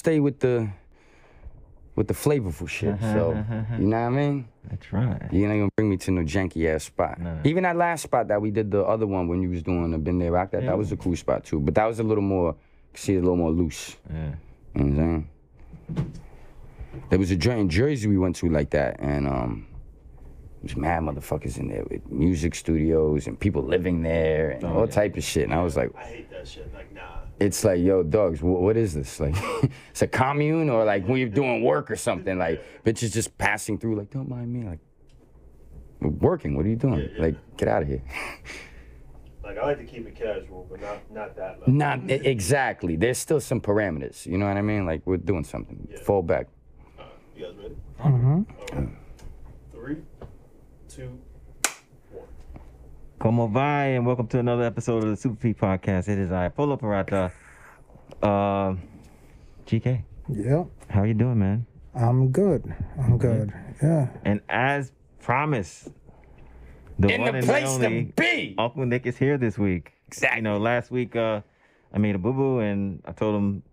stay with the flavorful shit. So, you know what I mean? That's right. You ain't gonna bring me to no janky ass spot. No. Even that last spot that we did the other one when you was doing the Been There Rock, that was a cool spot too. But that was a little more, see, a little more loose. Yeah. You know what I'm saying? There was a joint in Jersey we went to like that, and there was mad motherfuckers in there with music studios and people living there and all type of shit. And I was like, I hate that shit. Like, nah. it's like, yo, dogs, what is this? Like, it's a commune or like when you're doing work or something. Like, bitches just passing through, like, don't mind me. Like, we're working. What are you doing? Like, get out of here. Like, I like to keep it casual, but not that level. Not exactly. There's still some parameters. You know what I mean? Like, we're doing something. Yeah. Fall back. You guys ready? Mm-hmm. All right. 3, 2, 1. Como va, and welcome to another episode of the Super P Podcast. It is I, Polo Parata. GK. Yeah. How you doing, man? I'm good. Yeah. And as promised, the In one the and place only to be. Uncle Nick is here this week. Exactly. You know, last week I made a boo-boo and I told him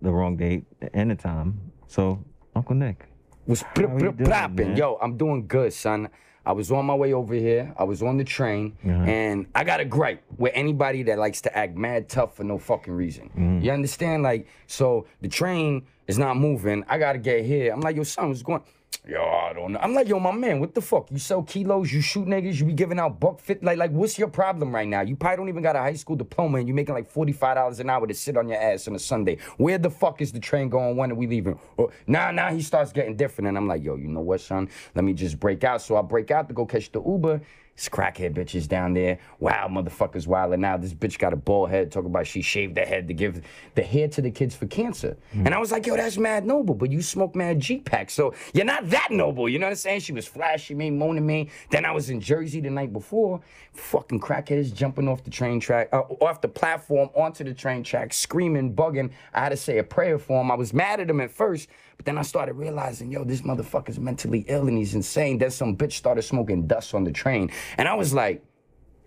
the wrong date and the time. So, Uncle Nick. Was How you doing, plopping. man? Yo, I'm doing good, son. I was on my way over here. I was on the train, and I got a gripe with anybody that likes to act mad tough for no fucking reason. You understand? Like, so the train is not moving. I gotta get here. I'm like, yo, son, what's going? Yo, I don't know. I'm like, yo, my man, what the fuck? You sell kilos, you shoot niggas, you be giving out buck fit. Like, what's your problem right now? You probably don't even got a high school diploma and you making like $45 an hour to sit on your ass on a Sunday. Where the fuck is the train going? When are we leaving? Or, now he starts getting different. And I'm like, yo, you know what, son? Let me just break out. So I break out to go catch the Uber. It's crackhead bitches down there. Wow, motherfuckers wildin' now. This bitch got a bald head, talking about she shaved her head to give the hair to the kids for cancer. And I was like, yo, that's mad noble, but you smoke mad G-Pack, so you're not that noble, you know what I'm saying? She was flashing me, moaning me. Then I was in Jersey the night before, fucking crackheads jumping off the train track, off the platform onto the train track, screaming, bugging. I had to say a prayer for him. I was mad at him at first, but then I started realizing, yo, this motherfucker's mentally ill and he's insane. Then some bitch started smoking dust on the train. And I was like,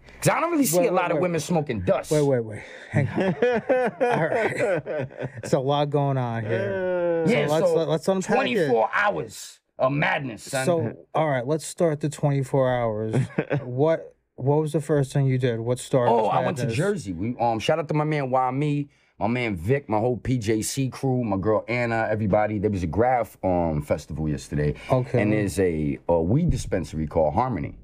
because I don't really see a lot of women smoking dust. Wait. Hang on. All right. It's a lot going on here. Yeah, so let's unpack 24 hours of madness, son. So, all right, let's start the 24 hours. What was the first thing you did? What started this I went to madness? Jersey. We shout out to my man Wami, my man Vic, my whole PJC crew, my girl Anna, everybody. There was a graph festival yesterday. Okay. And there's a weed dispensary called Harmony.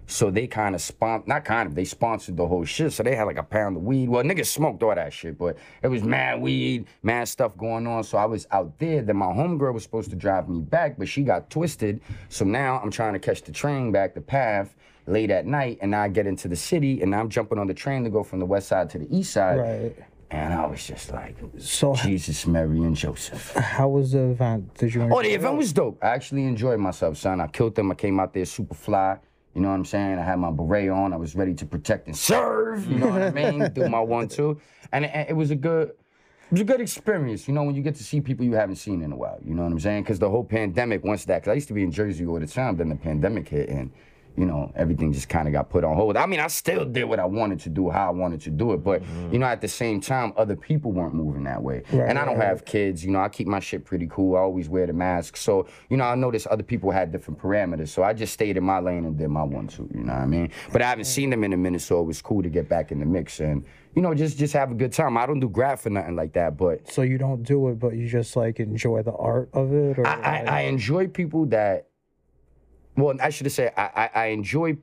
So they kind of they sponsored the whole shit. So they had like a pound of weed. Well, niggas smoked all that shit, but it was mad weed, mad stuff going on. So I was out there. Then my homegirl was supposed to drive me back, but she got twisted. So now I'm trying to catch the train back the path late at night. And now I get into the city and I'm jumping on the train to go from the west side to the east side. Right. And I was just like, So Jesus, Mary, and Joseph. how was the event? Did you enjoy The event was dope. I actually enjoyed myself, son. I killed them. I came out there super fly. You know what I'm saying? I had my beret on. I was ready to protect and serve. You know what I mean? Do my 1-2. And it was a good experience, you know, when you get to see people you haven't seen in a while. You know what I'm saying? Because the whole pandemic, because I used to be in Jersey all the time, then the pandemic hit and, you know, everything just kind of got put on hold. I mean, I still did what I wanted to do, how I wanted to do it. But, you know, at the same time, other people weren't moving that way. Right, and I don't have kids. You know, I keep my shit pretty cool. I always wear the mask. So, you know, I noticed other people had different parameters. So I just stayed in my lane and did my 1-2, you know what I mean? But I haven't seen them in a minute, so it was cool to get back in the mix and, you know, just have a good time. I don't do graph or nothing like that, but... So you don't do it, but you just, like, enjoy the art of it? Or I enjoy people that... Well, I should have said, I enjoy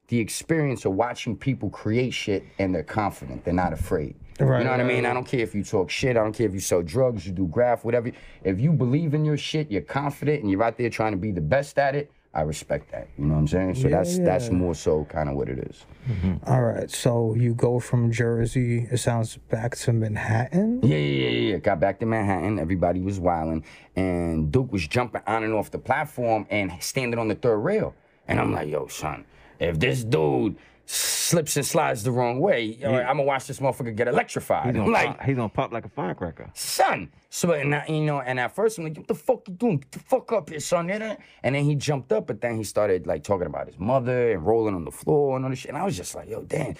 the experience of watching people create shit and they're confident. They're not afraid. Right, you know what I mean? I don't care if you talk shit. I don't care if you sell drugs, you do graph, whatever. If you believe in your shit, you're confident, and you're out there trying to be the best at it, I respect that. You know what I'm saying? So that's more so kind of what it is. All right, so you go from Jersey, it sounds, back to Manhattan? Yeah. Got back to Manhattan. Everybody was wilding. And Duke was jumping on and off the platform and standing on the third rail. And I'm like, yo, son, if this dude slips and slides the wrong way, I'm gonna watch this motherfucker get electrified. He's gonna pop like a firecracker. Son. So, and at first I'm like, what the fuck you doing? Get the fuck up here, son. And then he jumped up, but then he started like talking about his mother and rolling on the floor and all this shit. And I was just like, yo, damn.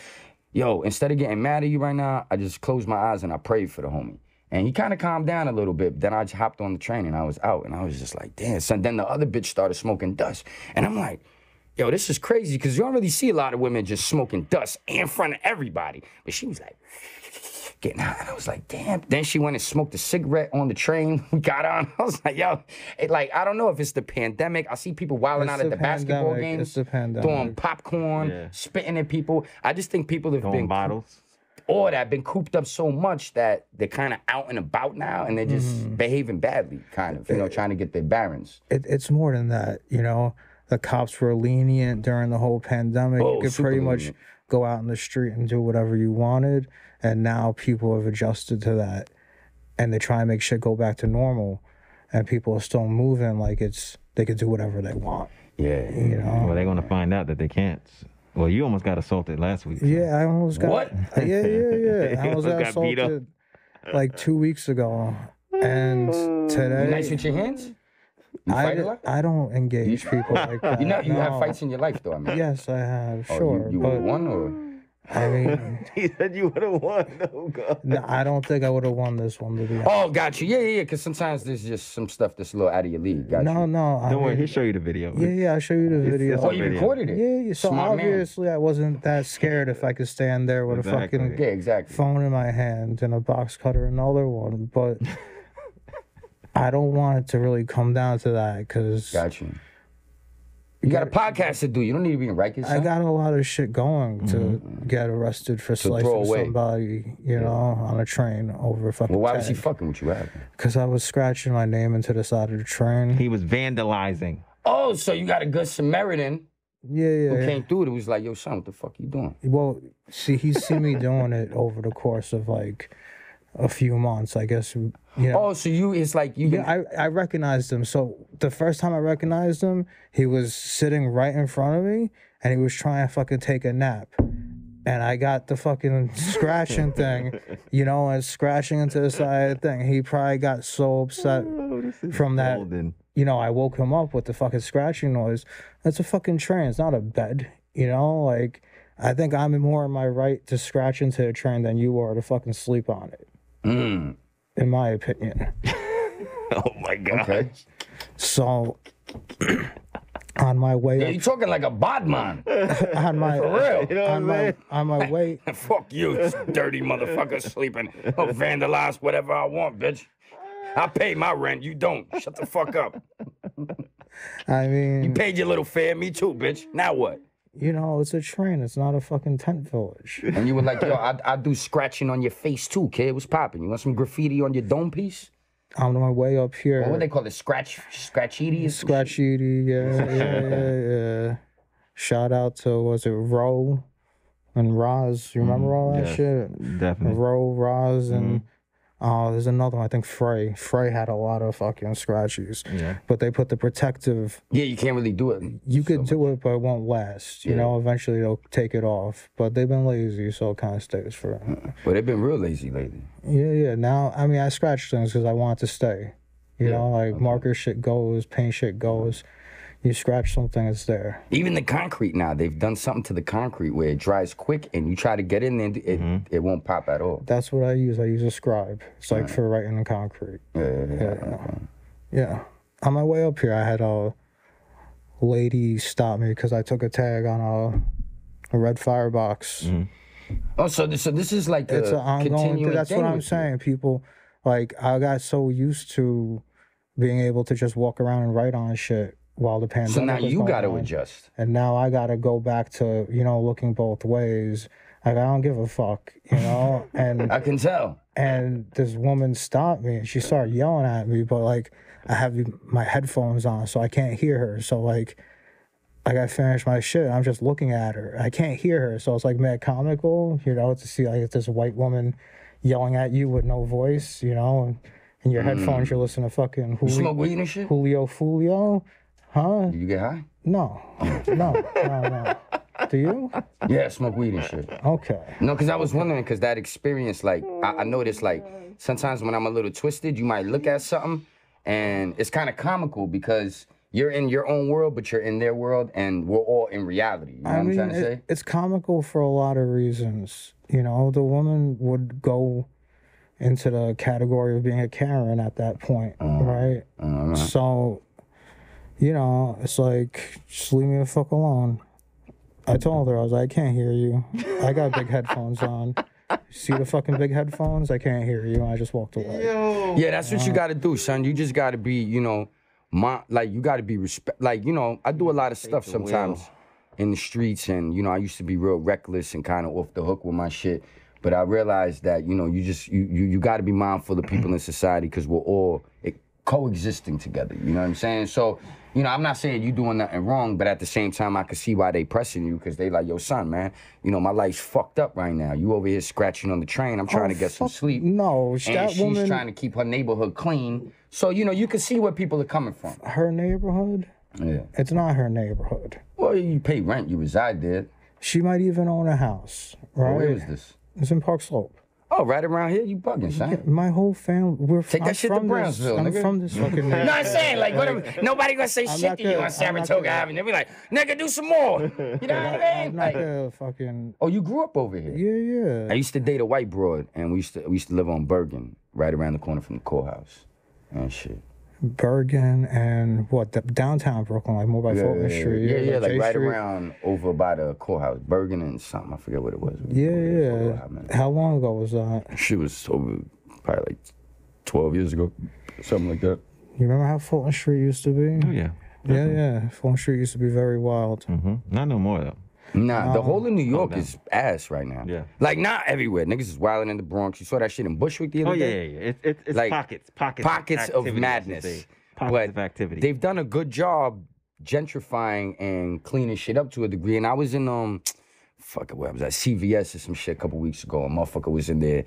Yo, instead of getting mad at you right now, I just closed my eyes and I prayed for the homie. And he kind of calmed down a little bit. Then I just hopped on the train and I was out. And I was just like, damn. So then the other bitch started smoking dust. And I'm like, yo, this is crazy because you don't really see a lot of women just smoking dust in front of everybody. But she was like, getting out. And I was like, damn. Then she went and smoked a cigarette on the train. We got on. I was like, yo, I don't know if it's the pandemic. I see people wilding out at the basketball games. It's the pandemic. Throwing popcorn, spitting at people. I just think people have been bottles. Or that been cooped up so much that they're kind of out and about now and they're just behaving badly, kind of, trying to get their bearings. It's more than that, The cops were lenient during the whole pandemic. You could pretty much go out in the street and do whatever you wanted. And now people have adjusted to that. And they try and make shit go back to normal. And people are still moving like they could do whatever they want. Yeah. Well, they're going to find out that they can't. Well, you almost got assaulted last week. Yeah, I almost got... What? Yeah. I almost got assaulted like 2 weeks ago. And today... You nice with your hands? You fight a lot? I don't engage people like that. You have fights in your life, though, I mean. Yes, I have, Oh, sure. you but won, or...? I mean... He said you would have won. Oh, God. No, I don't think I would have won this one, to be honest. Oh, got you. Yeah, because sometimes there's just some stuff that's a little out of your league. Got you. No. Don't worry, he'll show you the video. Yeah, I'll show you the video. it's Oh, you recorded it? Yeah, so Smart man. obviously I wasn't that scared if I could stand there with a fucking Yeah, exactly. phone in my hand and a box cutter in another one, but I don't want it to really come down to that because Got you. You got a podcast to do. You don't need to be in Rikers. I got a lot of shit going to get arrested for throw slicing away. somebody, on a train over a fucking Well, why was he tag. fucking with you, Adam? Because I was scratching my name into the side of the train. He was vandalizing. Oh, so you got a good Samaritan Yeah. who came through it was like, yo, son, what the fuck you doing? Well, see, he's seen me doing it over the course of like a few months, I guess. Oh, so it's like you. Yeah, I recognized him. So the first time I recognized him, he was sitting right in front of me, and he was trying to fucking take a nap. And I got the fucking scratching thing, and scratching into the side of the thing. He probably got so upset from that. Golden. I woke him up with the fucking scratching noise. That's a fucking train. It's not a bed. Like I think I'm more in my right to scratch into a train than you are to fucking sleep on it. In my opinion. Oh, my God. Okay. So, on my way Yeah, you talking like a bodman. on my For real. on my way Fuck you, dirty motherfucker sleeping. I'll vandalize whatever I want, bitch. I pay my rent. You don't. Shut the fuck up. I You mean, paid your little fare. Me too, bitch. Now what? it's a train. It's not a fucking tent village. And you were like, yo, I do scratching on your face too, kid. What's popping? You want some graffiti on your dome piece? On my way up here. What do they call it? Scratchiti? Scratchity, yeah. Shout out to, was it Ro and Roz? You remember all that yes, shit? definitely. Ro, Roz, and there's another one, I think Frey. Frey had a lot of fucking scratchies. Yeah. But they put the protective, Yeah, you can't really do it. you could do it, but it won't last. Eventually they'll take it off. But they've been lazy, so it kind of stays for But they've been real lazy lately. Yeah. Now, I mean, I scratch things because I want it to stay. Marker shit goes, paint shit goes. You scratch something, it's there. Even the concrete now, they've done something to the concrete where it dries quick and you try to get in there, it won't pop at all. That's what I use. I use a scribe. It's like for writing in concrete. Yeah. On my way up here, I had a lady stop me because I took a tag on a red firebox. Oh, so this is like It's an ongoing continuing thing. That's thing what I'm with you. saying. People, like, I got so used to being able to just walk around and write on shit while the pandemic So now was you going got to on. adjust. And now I got to go back to, looking both ways. Like, I don't give a fuck, And I can tell. and this woman stopped me and she started yelling at me, but like I have my headphones on, so I can't hear her. So like I finished my shit. I'm just looking at her. I can't hear her, so it's like mad comical, to see like this white woman yelling at you with no voice, and in your headphones you're listening to fucking You smoke weed and shit? Julio Fulio, huh? Do you get high? No. Do you? Yeah, I smoke weed and shit. Okay. No, because I was wondering, because that experience, like, I noticed, like, sometimes when I'm a little twisted, you might look at something, and it's kind of comical because you're in your own world, but you're in their world, and we're all in reality. You know what I'm trying to say? It's comical for a lot of reasons. The woman would go into the category of being a Karen at that point, right? So, you know, it's like, just leave me the fuck alone. I told her, I was like, I can't hear you. I got big headphones on. See the fucking big headphones? I can't hear you. And I just walked away. Yeah, that's what you got to do, son. You just got to be, you know, you got to be respect. Like, you know, I do a lot of stuff sometimes in the streets, and, you know, I used to be real reckless and kind of off the hook with my shit. But I realized that, you know, you got to be mindful of people in society, because we're all coexisting together. You know what I'm saying? So, you know, I'm not saying you doing nothing wrong, but at the same time, I can see why they pressing you, because they like, yo, son, man, you know, my life's fucked up right now. You over here scratching on the train. I'm trying to get some sleep. No, and that she's woman, trying to keep her neighborhood clean. So, you know, you can see where people are coming from. her neighborhood? Yeah. It's not her neighborhood. Well, you pay rent. You reside there. She might even own a house, right? Where is this? It's in Park Slope. Oh, right around here? You bugging, son. Yeah, my whole family, Take that shit to Brownsville, I'm nigga. from this fucking No, I'm saying, like, whatever. Nobody gonna say shit to you on Saratoga Avenue. They'll be like, nigga, do some more. You know what I mean? I'm Like, not gonna fucking... oh, you grew up over here? Yeah. I used to date a white broad, and we used to live on Bergen, right around the corner from the courthouse, and shit. Bergen and what? Downtown Brooklyn, like more by Fulton Street. Yeah, like J right Street. around over by the courthouse, Bergen and something. I forget what it was. Yeah. How long ago was that? Shit was over probably like 12 years ago, something like that. You remember how Fulton Street used to be? Oh, yeah. Yeah. Fulton Street used to be very wild. Not no more, though. Nah, the whole of New York is ass right now. Yeah. Like, not everywhere. Niggas is wilding in the Bronx. You saw that shit in Bushwick the other day? Yeah. It's Like, pockets of madness. Pockets of activity. They've done a good job gentrifying and cleaning shit up to a degree. And I was in, where was I? CVS or some shit a couple weeks ago. A motherfucker was in there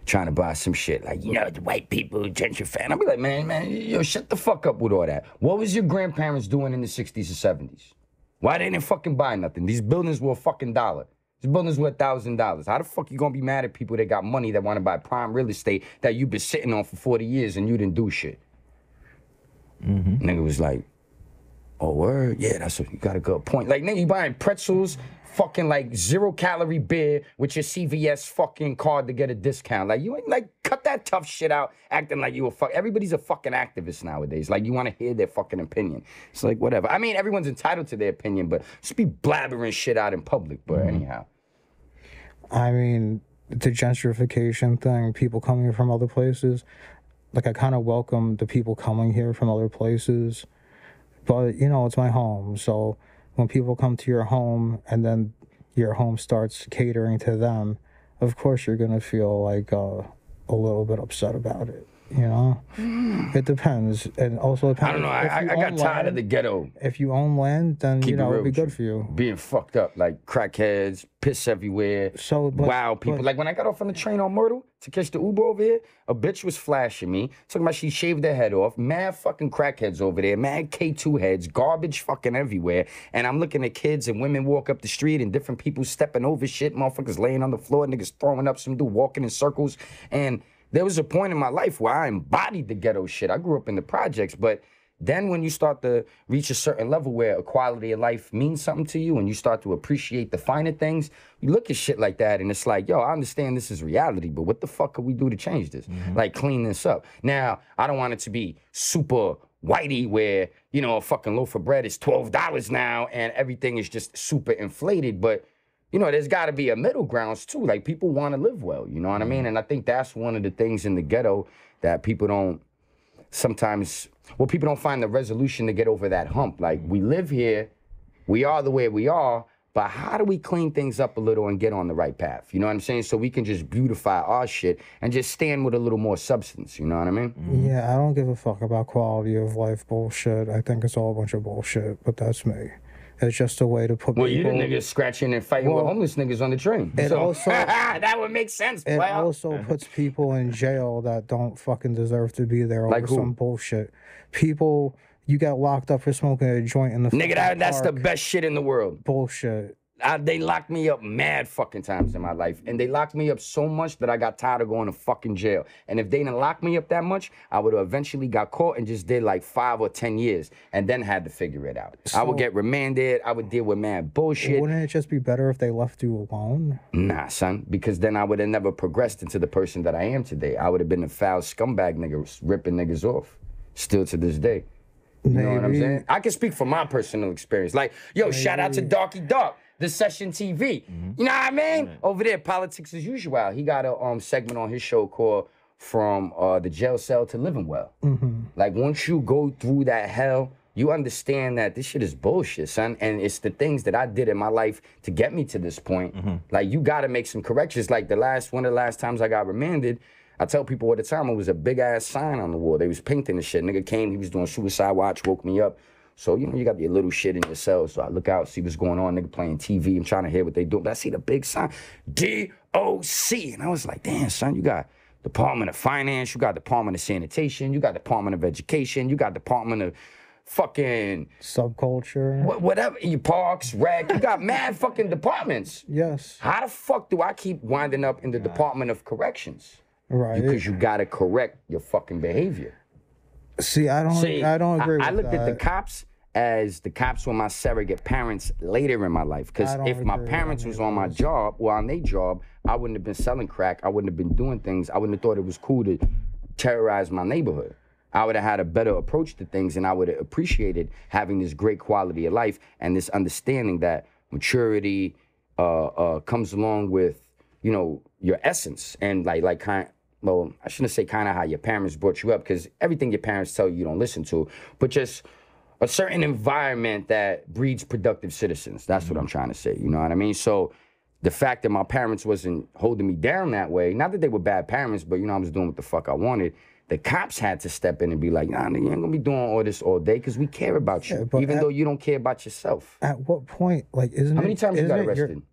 trying to buy some shit. Like, you know, the white people gentrifying. I'll be like, man, yo, shut the fuck up with all that. What was your grandparents doing in the 60s and 70s? Why they didn't fucking buy nothing? These buildings were a fucking $1. These buildings were $1,000. How the fuck you gonna be mad at people that got money that want to buy prime real estate that you've been sitting on for 40 years and you didn't do shit? Nigga was like, oh, word? Yeah, that's what, you got a good point. Like, nigga, you buying pretzels, fucking like 0-calorie beer with your CVS fucking card to get a discount. Like, you ain't like, cut that tough shit out, acting like you a fuck. Everybody's a fucking activist nowadays. Like, you want to hear their fucking opinion. It's like, whatever. I mean, everyone's entitled to their opinion, but just be blabbering shit out in public. But anyhow. I mean, the gentrification thing, people coming from other places, like, I kind of welcome the people coming here from other places. But, you know, it's my home, so when people come to your home and then your home starts catering to them, of course you're going to feel like a little bit upset about it, you know? It depends. And also depends. I don't know. I got tired of the ghetto. If you own land, then, you know, it'd be good for you. Being fucked up, like crackheads, piss everywhere, wild people. Like when I got off on the train on Myrtle to catch the Uber over here, a bitch was flashing me, talking about she shaved her head off, mad fucking crackheads over there, mad K2 heads, garbage fucking everywhere. And I'm looking at kids and women walk up the street and different people stepping over shit, motherfuckers laying on the floor, niggas throwing up, some dude walking in circles. And there was a point in my life where I embodied the ghetto shit. I grew up in the projects, but then when you start to reach a certain level where a quality of life means something to you and you start to appreciate the finer things, you look at shit like that and it's like, yo, I understand this is reality, but what the fuck could we do to change this? Like, clean this up. Now, I don't want it to be super whitey where, you know, a fucking loaf of bread is $12 now and everything is just super inflated, but you know, there's got to be a middle grounds too. Like, people want to live well, you know what I mean? And I think that's one of the things in the ghetto that people don't sometimes, well, people don't find the resolution to get over that hump. Like, we live here, we are the way we are, but how do we clean things up a little and get on the right path? You know what I'm saying? So we can just beautify our shit and just stand with a little more substance, you know what I mean? Yeah, I don't give a fuck about quality of life bullshit. I think it's all a bunch of bullshit, but that's me. It's just a way to put people... Well, you the niggas scratching and fighting with homeless niggas on the train. It So also... that would make sense, It player. also puts people in jail that don't fucking deserve to be there over Like who? some bullshit. People, you got locked up for smoking a joint in the Nigga, fucking that's the park. best shit in the world. Bullshit. They locked me up mad fucking times in my life. And they locked me up so much that I got tired of going to fucking jail. And if they didn't lock me up that much, I would have eventually got caught and just did like 5 or 10 years and then had to figure it out. I would get remanded. I would deal with mad bullshit. Wouldn't it just be better if they left you alone? Nah, son, because then I would have never progressed into the person that I am today. I would have been a foul scumbag nigga ripping niggas off. Still to this day. You know what I'm saying? I can speak from my personal experience. Like, yo, shout out to Darky Dark. The Session TV. You know what I mean? Over there, Politics as Usual. He got a segment on his show called From the Jail Cell to Living Well. Like, once you go through that hell, you understand that this shit is bullshit, son. And it's the things that I did in my life to get me to this point. Like, you got to make some corrections. Like, one of the last times I got remanded, I tell people all the time, it was a big-ass sign on the wall. They was painting the shit. Nigga came, he was doing suicide watch, woke me up. So, you know, you got your little shit in your cell. So I look out, see what's going on. Nigga playing TV. I'm trying to hear what they do. But I see the big sign, DOC. And I was like, damn, son, you got Department of Finance. You got Department of Sanitation. You got Department of Education. You got Department of fucking... Subculture. Whatever. Your parks, rec. You got mad fucking departments. Yes. How the fuck do I keep winding up in the Department of Corrections? Right. Because you got to correct your fucking behavior. See, I don't agree with that. I looked at the cops as the cops were my surrogate parents later in my life. Because if my parents was on my job, or on their job, I wouldn't have been selling crack. I wouldn't have been doing things. I wouldn't have thought it was cool to terrorize my neighborhood. I would have had a better approach to things, and I would have appreciated having this great quality of life and this understanding that maturity comes along with, you know, your essence and well, I shouldn't say kind of how your parents brought you up, because everything your parents tell you don't listen to, but just a certain environment that breeds productive citizens. That's what I'm trying to say, you know what I mean? So the fact that my parents wasn't holding me down that way, not that they were bad parents, but, you know, I was doing what the fuck I wanted. The cops had to step in and be like, nah, you ain't gonna be doing all this all day because we care about you, even though you don't care about yourself. At what point, like, how many times you got arrested?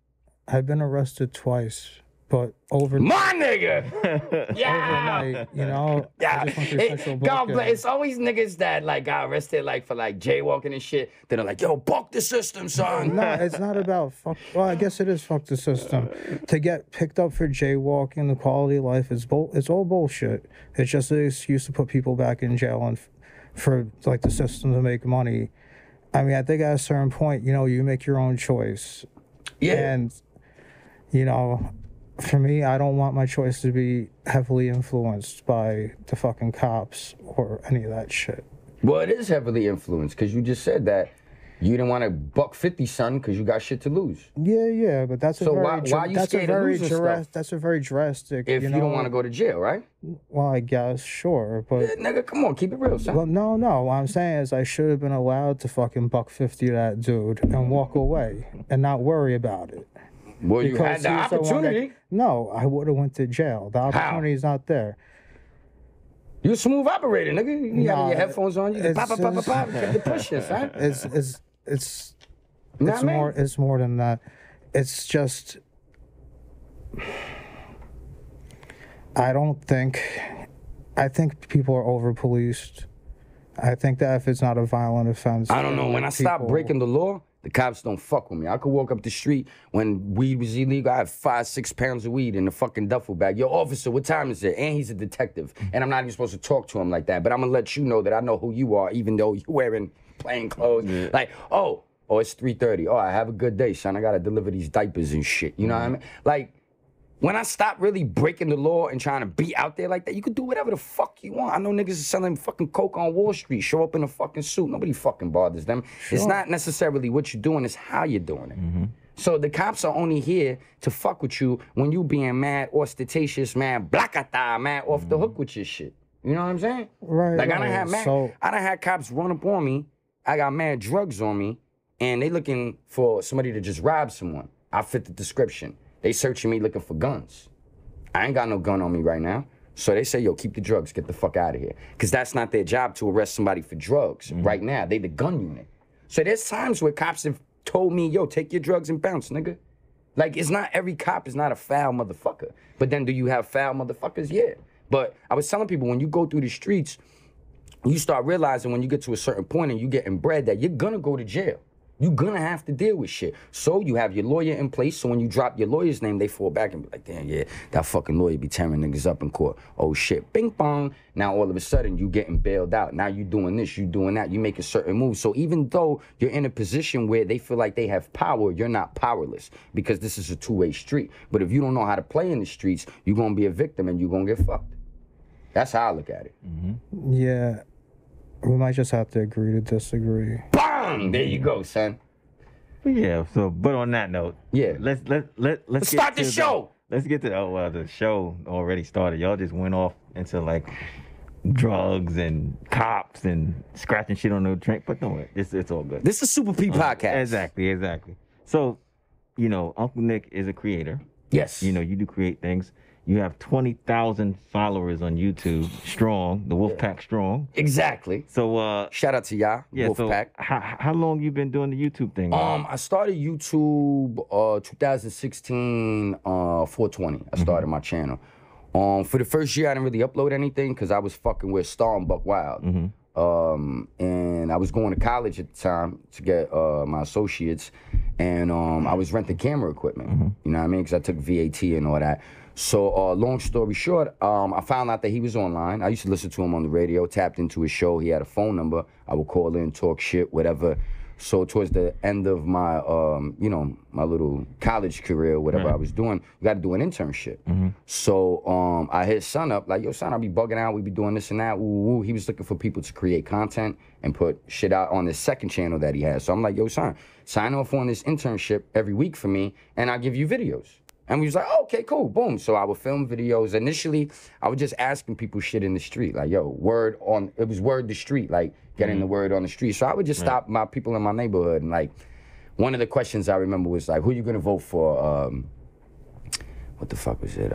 I've been arrested twice. But overnight, my nigga, yeah, overnight, you know, yeah. God bless. It's always niggas that like got arrested like for like jaywalking and shit. That are like, yo, fuck the system, son. No, it's not about fuck. Well, I guess it is fuck the system. To get picked up for jaywalking, the quality of life is it's all bullshit. It's just an excuse to put people back in jail and for like the system to make money. I mean, I think at a certain point, you know, you make your own choice. Yeah, and you know. For me, I don't want my choice to be heavily influenced by the fucking cops or any of that shit. Well, it is heavily influenced because you just said that you didn't want to $150, son, because you got shit to lose. Yeah, but that's why you scared of losing stuff? That's a very drastic. If you don't want to go to jail, right? Well, I guess sure, but yeah, nigga, come on, keep it real, son. Well, no. What I'm saying is I should have been allowed to fucking $150 that dude and walk away and not worry about it. Well, you had the opportunity. No, I would have went to jail. The opportunity is not there. You a smooth operator, nigga. You have your headphones on. You pop, get the pushes, huh? It's more than that. It's just I think people are over policed. I think that if it's not a violent offense, I don't know. When I stopped breaking the law, the cops don't fuck with me. I could walk up the street when weed was illegal. I have 5-6 pounds of weed in a fucking duffel bag. Yo, officer, what time is it? And he's a detective. And I'm not even supposed to talk to him like that. But I'm going to let you know that I know who you are, even though you're wearing plain clothes. Yeah. Like, oh, it's 3:30. Oh, I have a good day, son. I got to deliver these diapers and shit. You know what I mean? Like, when I stopped really breaking the law and trying to be out there like that, you could do whatever the fuck you want. I know niggas is selling fucking coke on Wall Street, show up in a fucking suit. Nobody fucking bothers them. Sure. It's not necessarily what you're doing, it's how you're doing it. So the cops are only here to fuck with you when you being mad, ostentatious, mad, blackata, mad, off the hook with your shit. You know what I'm saying? Right. Like, I done had cops run up on me. I got mad drugs on me, and they looking for somebody to just rob someone. I fit the description. They searching me looking for guns. I ain't got no gun on me right now. So they say, yo, keep the drugs, get the fuck out of here. Because that's not their job to arrest somebody for drugs. Right now, they the gun unit. So there's times where cops have told me, yo, take your drugs and bounce, nigga. Like, it's not every cop is not a foul motherfucker. But then do you have foul motherfuckers? Yeah. But I was telling people, when you go through the streets, you start realizing when you get to a certain point and you get inbred that you're gonna go to jail. You're gonna have to deal with shit. So you have your lawyer in place, so when you drop your lawyer's name, they fall back and be like, damn, yeah, that fucking lawyer be tearing niggas up in court. Oh shit, bing bong. Now all of a sudden you getting bailed out. Now you doing this, you doing that, you making certain moves. So even though you're in a position where they feel like they have power, you're not powerless because this is a two-way street. But if you don't know how to play in the streets, you're gonna be a victim and you're gonna get fucked. That's how I look at it. Yeah. We might just have to agree to disagree. Bang! There you go, son. Yeah. So, but on that note, Yeah. let's Start the show. Let's get to the show already started. Y'all just went off into like drugs and cops and scratching shit on the drink, but don't worry, it's all good. This is Super P podcast. Exactly. So, Uncle Nick is a creator. Yes. You do create things. You have 20,000 followers on YouTube, strong, the Wolfpack strong. Exactly. So shout out to y'all, yeah, Wolfpack. So how long you been doing the YouTube thing? I started YouTube 2016 420. I started my channel. For the first year I didn't really upload anything because I was fucking with Star and Buck Wild. And I was going to college at the time to get my associates, and I was renting camera equipment. You know what I mean? Because I took VAT and all that. So long story short, I found out that he was online. I used to listen to him on the radio, tapped into his show. He had a phone number. I would call in, talk shit, whatever. So towards the end of my, my little college career, whatever I was doing, you got to do an internship. So I hit son up, like, yo, son, I'll be bugging out. We be doing this and that. Woo. He was looking for people to create content and put shit out on this second channel that he has. So I'm like, yo, son, sign off on this internship every week for me, and I'll give you videos. And we was like, oh, okay, cool, boom. So I would film videos. Initially, I was just asking people shit in the street. Like, yo, it was word the street, like getting the word on the street. So I would just stop my people in my neighborhood. And like, one of the questions I remember was like, who you gonna vote for? What the fuck was it?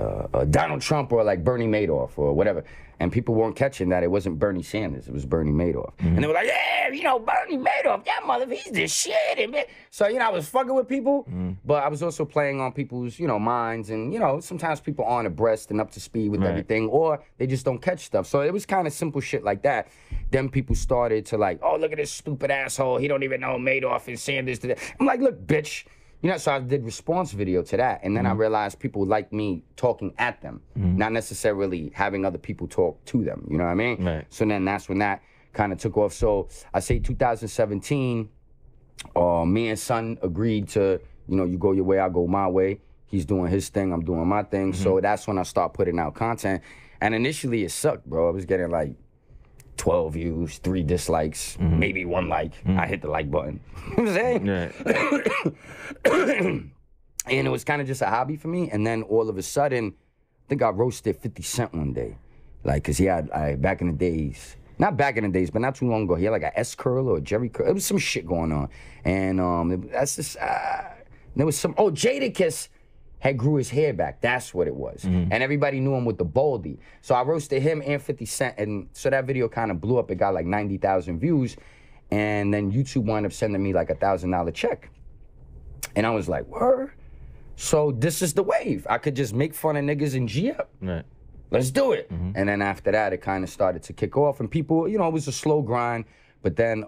Donald Trump or like Bernie Madoff or whatever. And people weren't catching that it wasn't Bernie Sanders, it was Bernie Madoff. And they were like, yeah, Bernie Madoff, that mother, he's the shit. So, I was fucking with people, but I was also playing on people's, minds. And, sometimes people aren't abreast and up to speed with everything, or they just don't catch stuff. So it was kind of simple shit like that. Then people started to like, oh, look at this stupid asshole. He don't even know Madoff and Sanders. I'm like, look, bitch. So I did response video to that, and then I realized people like me talking at them, not necessarily having other people talk to them, you know what I mean? Right. So then that's when that kind of took off. So I say 2017, me and son agreed to, you go your way, I'll go my way. He's doing his thing, I'm doing my thing. So that's when I start putting out content. And initially it sucked, bro. I was getting like 12 views, 3 dislikes, maybe 1 like. I hit the like button. You know what I'm saying? And it was kind of just a hobby for me. And then all of a sudden, I think I roasted 50 Cent one day. Like, because he had, back in the days, not back in the days, but not too long ago, he had like a S curl or a Jerry curl. It was some shit going on. And that's just, there was some, Jadakiss had grew his hair back. That's what it was. And everybody knew him with the baldy. So I roasted him and 50 Cent. And so that video kind of blew up. It got like 90,000 views. And then YouTube wound up sending me like $1,000 check. And I was like, word? So this is the wave. I could just make fun of niggas and G up. Right. Let's do it. And then after that, it kind of started to kick off. And people, it was a slow grind. But then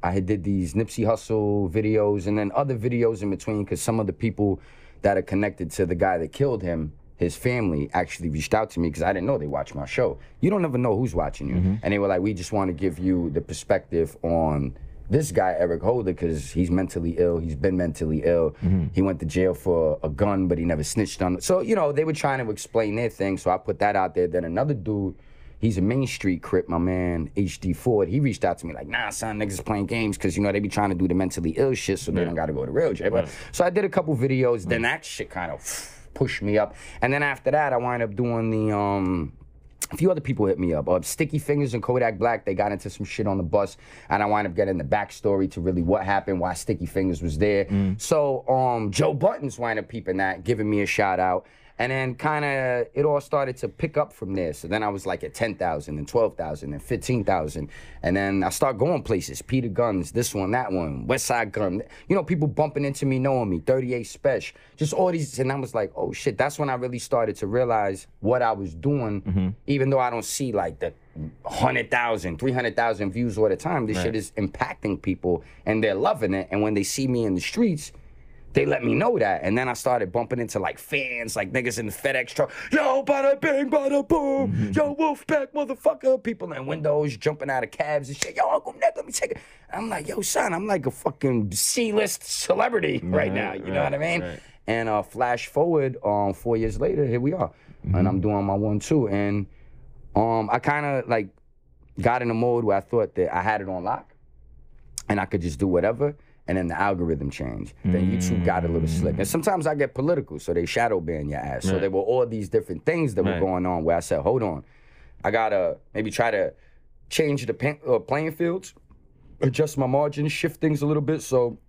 I had did these Nipsey Hussle videos and then other videos in between, because some of the people that are connected to the guy that killed him, his family actually reached out to me because I didn't know they watched my show. You don't ever know who's watching you. And they were like, we just want to give you the perspective on this guy, Eric Holder, because he's mentally ill. He's been mentally ill. He went to jail for a gun, but he never snitched on it. So, they were trying to explain their thing. So I put that out there. Then another dude, he's a Main Street Crip, my man, HD Ford. He reached out to me like, nah, son, niggas playing games because, they be trying to do the mentally ill shit so they don't got to go to real jail. So I did a couple videos. Then that shit kind of pushed me up. And then after that, I wound up doing the, a few other people hit me up. Sticky Fingers and Kodak Black, they got into some shit on the bus. And I wound up getting the backstory to really what happened, why Sticky Fingers was there. So Joe Buttons wound up peeping that, giving me a shout out. And then kind of it all started to pick up from there. So then I was like at 10,000 and 12,000 and 15,000. And then I start going places. Peter Guns, this one, that one, West Side Gun. You know, people bumping into me, knowing me, 38 Special. Just all these. And I was like, oh shit, that's when I really started to realize what I was doing. Even though I don't see like the 100,000, 300,000 views all the time. This shit is impacting people and they're loving it. And when they see me in the streets, they let me know that. And then I started bumping into like fans, like niggas in the FedEx truck. Yo, bada bing, bada boom. Yo, Wolfpack, motherfucker. People in windows jumping out of cabs and shit. Yo, Uncle Nick, let me take it. I'm like, yo, son, I'm like a fucking C-list celebrity right now. You know what I mean? And flash forward 4 years later, here we are. And I'm doing my 1-2. And I kind of like got in a mode where I thought that I had it on lock and I could just do whatever. And then the algorithm changed. Then YouTube got a little slick. And sometimes I get political, so they shadow ban your ass. So there were all these different things that were going on where I said, hold on, I gotta maybe try to change the playing fields, adjust my margins, shift things a little bit. So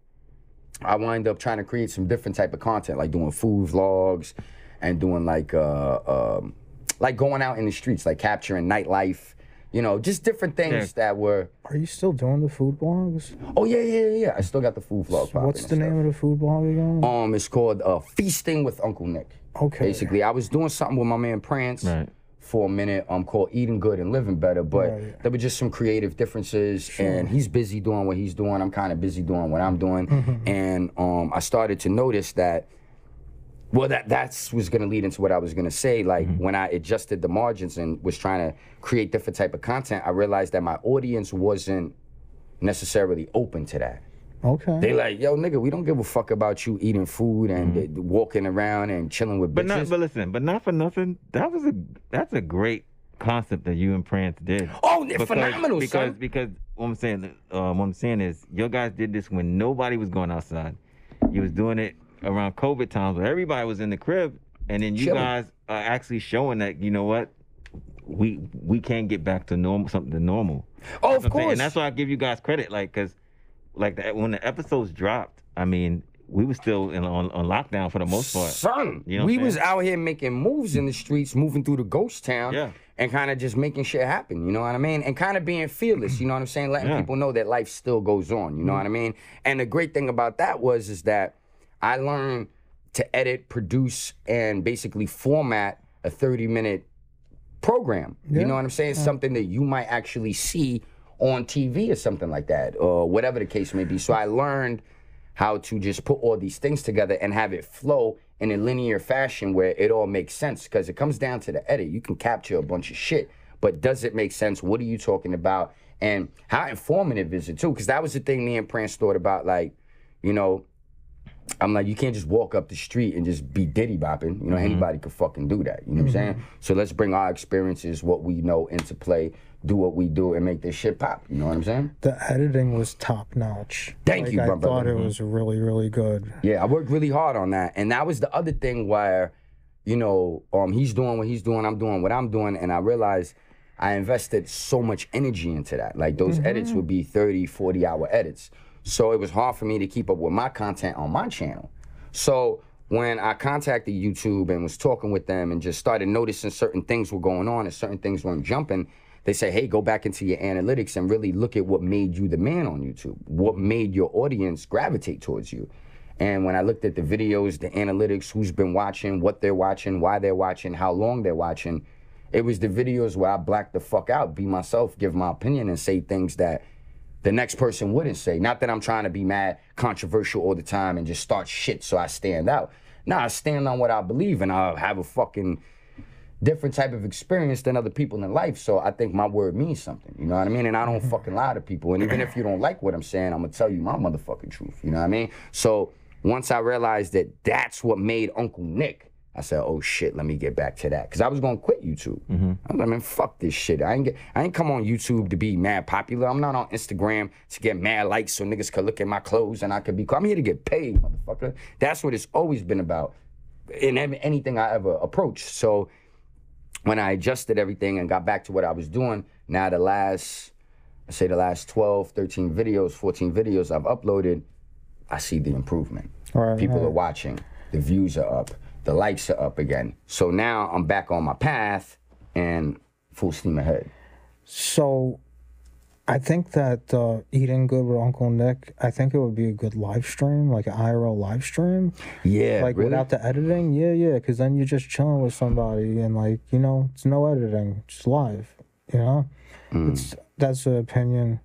I wind up trying to create some different type of content, like doing food vlogs and doing like going out in the streets, like capturing nightlife. You know, just different things that were... Are you still doing the food blogs? Oh, yeah. I still got the food vlog. So what's the name of the food blog again? It's called Feasting with Uncle Nick. Okay. Basically, I was doing something with my man Prance for a minute called Eating Good and Living Better, but there were just some creative differences, and he's busy doing what he's doing. I'm kind of busy doing what I'm doing. And I started to notice that, well, that was going to lead into what I was going to say. Like, when I adjusted the margins and was trying to create different type of content, I realized that my audience wasn't necessarily open to that. Okay. They like, yo, nigga, we don't give a fuck about you eating food and walking around and chilling with bitches. But not for nothing. That's a great concept that you and Prance did. Oh, they're phenomenal, son. Because what I'm saying is, your guys did this when nobody was going outside. You was doing it around COVID times where everybody was in the crib, and then you guys are actually showing that, you know what, we can get back to normal. Oh, of course. And that's why I give you guys credit, like, because like when the episodes dropped, I mean, we were still on lockdown for the most part. Son, you know we was out here making moves in the streets, moving through the ghost town, and kind of just making shit happen, you know what I mean? And kind of being fearless, you know what I'm saying? Letting people know that life still goes on, you know what I mean? And the great thing about that is that I learned to edit, produce, and basically format a 30-minute program. You know what I'm saying? Something that you might actually see on TV or something like that, or whatever the case may be. So I learned how to just put all these things together and have it flow in a linear fashion where it all makes sense, because it comes down to the edit. You can capture a bunch of shit, but does it make sense? What are you talking about? And how informative is it too? Because that was the thing me and Prance thought about, like, you know, I'm like, you can't just walk up the street and just be diddy bopping. You know, anybody could fucking do that. You know what I'm saying? So let's bring our experiences, what we know, into play, do what we do, and make this shit pop. You know what I'm saying? The editing was top notch. Thank you, I brother. thought it was really, really good. Yeah, I worked really hard on that. And that was the other thing where, you know, he's doing what he's doing, I'm doing what I'm doing, and I realized I invested so much energy into that. Like, those edits would be 30, 40-hour edits. So it was hard for me to keep up with my content on my channel. So when I contacted YouTube and was talking with them and just started noticing certain things were going on and certain things weren't jumping, they say, hey, go back into your analytics and really look at what made you the man on YouTube, what made your audience gravitate towards you. And when I looked at the videos, the analytics, who's been watching, what they're watching, why they're watching, how long they're watching, it was the videos where I blacked the fuck out, be myself, give my opinion, and say things that the next person wouldn't say. Not that I'm trying to be mad controversial all the time and just start shit so I stand out. Nah, I stand on what I believe, and I'll have a fucking different type of experience than other people in life. So I think my word means something, you know what I mean? And I don't fucking lie to people. And even if you don't like what I'm saying, I'm gonna tell you my motherfucking truth, you know what I mean? So once I realized that that's what made Uncle Nick, I said, oh shit, let me get back to that. Cause I was gonna quit YouTube. I was like, man, fuck this shit. I ain't come on YouTube to be mad popular. I'm not on Instagram to get mad likes so niggas could look at my clothes and I could be cool. I'm here to get paid, motherfucker. That's what it's always been about in anything I ever approached. So when I adjusted everything and got back to what I was doing, now the last 12, 13 videos, 14 videos I've uploaded, I see the improvement. People are watching. The views are up. the lights are up again. So now I'm back on my path and full steam ahead. So I think that Eating Good with Uncle Nick, I think it would be a good live stream, like an IRL live stream. Yeah, like really? without the editing. Yeah, because then you're just chilling with somebody and like, you know, it's no editing, just live, you know? That's an opinion.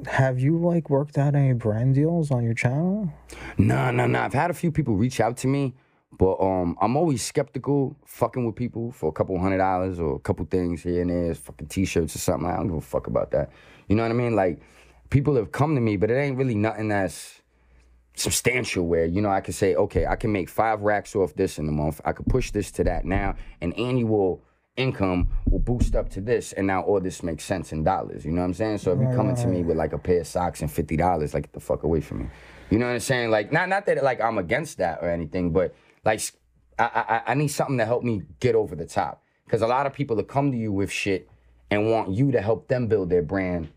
Have you like worked out any brand deals on your channel? No. I've had a few people reach out to me, but I'm always skeptical fucking with people for a couple $100 or a couple things here and there, fucking t-shirts or something. I don't give a fuck about that. You know what I mean? Like, people have come to me, but it ain't really nothing that's substantial where, you know, I could say, okay, I can make 5 racks off this in a month. I could push this to that now. An annual income will boost up to this, and now all this makes sense in dollars. You know what I'm saying? So if you're coming to me with like a pair of socks and $50, like, get the fuck away from me. You know what I'm saying? Like, not that like I'm against that or anything, but like I need something to help me get over the top. Because a lot of people that come to you with shit and want you to help them build their brand,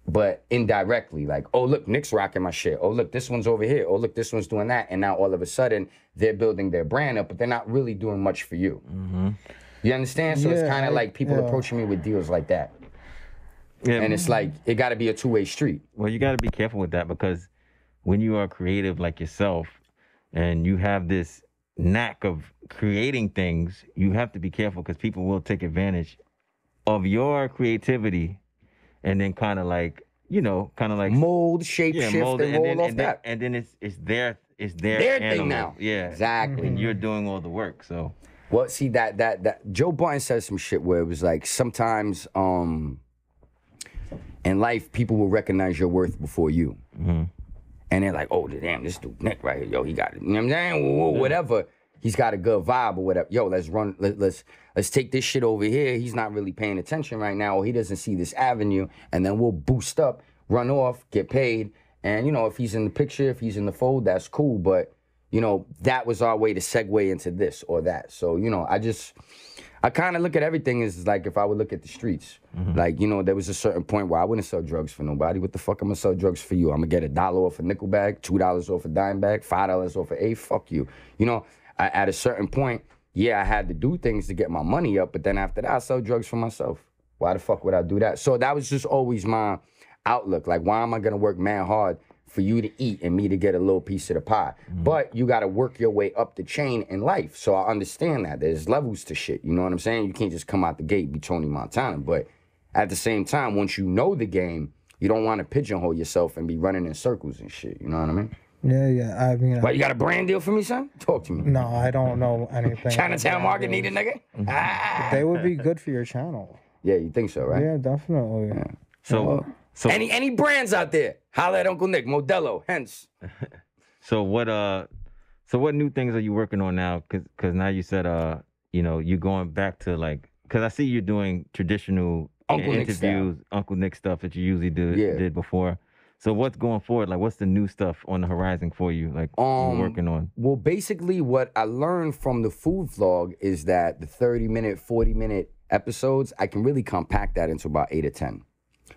but indirectly, like, oh, look, Nick's rocking my shit. Oh, look, this one's over here. Oh, look, this one's doing that. And now all of a sudden, they're building their brand up, but they're not really doing much for you. You understand? So it's kind of like people approaching me with deals like that. Yeah, and it's like, it got to be a two-way street. Well, you got to be careful with that, because when you are creative like yourself and you have this knack of creating things, you have to be careful, because people will take advantage of your creativity and then kind of like, you know, mold, shape, shift, mold, and roll off that. And then it's their thing now. Yeah, exactly. And you're doing all the work. So, well, see, that Joe Button says some shit where it was like, sometimes in life people will recognize your worth before you. And they're like, oh, damn, this dude Nick right here, yo, he got it. You know what I'm saying? Whoa, whatever. He's got a good vibe or whatever. Yo, let's run. Let's take this shit over here. He's not really paying attention right now, or he doesn't see this avenue, and then we'll boost up, run off, get paid. And, you know, if he's in the picture, if he's in the fold, that's cool. But, you know, that was our way to segue into this or that. So, you know, I kind of look at everything as like if I would look at the streets. Like, you know, there was a certain point where I wouldn't sell drugs for nobody. What the fuck I'm gonna sell drugs for you? I'm gonna get $1 off a nickel bag, $2 off a dime bag, $5 off a fuck you. You know, at a certain point, yeah, I had to do things to get my money up, but then after that, I sell drugs for myself. Why the fuck would I do that? So that was just always my outlook. Like, why am I gonna work mad hard for you to eat and me to get a little piece of the pie? But you gotta work your way up the chain in life. So I understand that. There's levels to shit, you know what I'm saying? You can't just come out the gate, be Tony Montana. But at the same time, once you know the game, you don't wanna pigeonhole yourself and be running in circles and shit, you know what I mean? Yeah. I mean, But you got a brand deal for me, son? Talk to me. No, I don't know anything. Chinatown Market need a nigga? They would be good for your channel. Yeah, you think so, right? Yeah, definitely. Yeah. So any brands out there? Holla at Uncle Nick, Modelo, hence. So what new things are you working on now? Cause now you said you know, you're going back to like, cause I see you're doing traditional Uncle Nick interviews, style. Uncle Nick stuff that you usually did before. So what's going forward? Like, what's the new stuff on the horizon for you? Like, you're working on? Well, basically, what I learned from the food vlog is that the 30-minute, 40-minute episodes, I can really compact that into about 8 or 10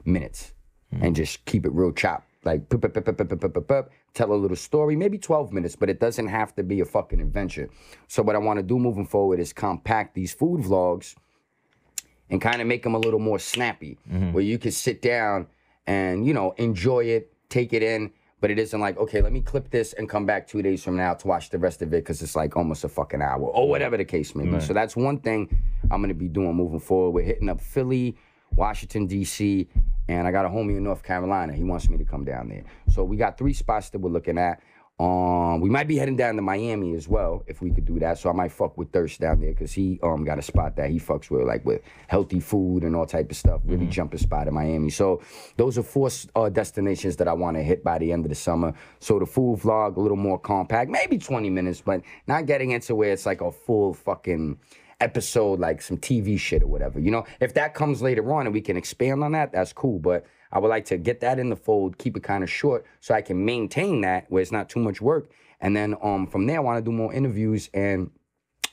minutes and just keep it real chopped. Like, tell a little story, maybe 12 minutes, but it doesn't have to be a fucking adventure. So what I want to do moving forward is compact these food vlogs and kind of make them a little more snappy, where you can sit down and, you know, enjoy it, take it in, but it isn't like, okay, let me clip this and come back 2 days from now to watch the rest of it because it's like almost a fucking hour or whatever the case may be. Right. So that's one thing I'm going to be doing moving forward. We're hitting up Philly, Washington, D.C., and I got a homie in North Carolina. He wants me to come down there. So we got 3 spots that we're looking at. We might be heading down to Miami as well if we could do that. So I might fuck with Thirst down there because he got a spot that he fucks with, like with healthy food and all type of stuff. Really jumping spot in Miami. So those are 4 destinations that I want to hit by the end of the summer. So the food vlog, a little more compact, maybe 20 minutes, but not getting into where it's like a full fucking episode, like some TV shit or whatever. You know, if that comes later on and we can expand on that, that's cool. But I would like to get that in the fold, keep it kind of short so I can maintain that where it's not too much work. And then from there, I want to do more interviews, and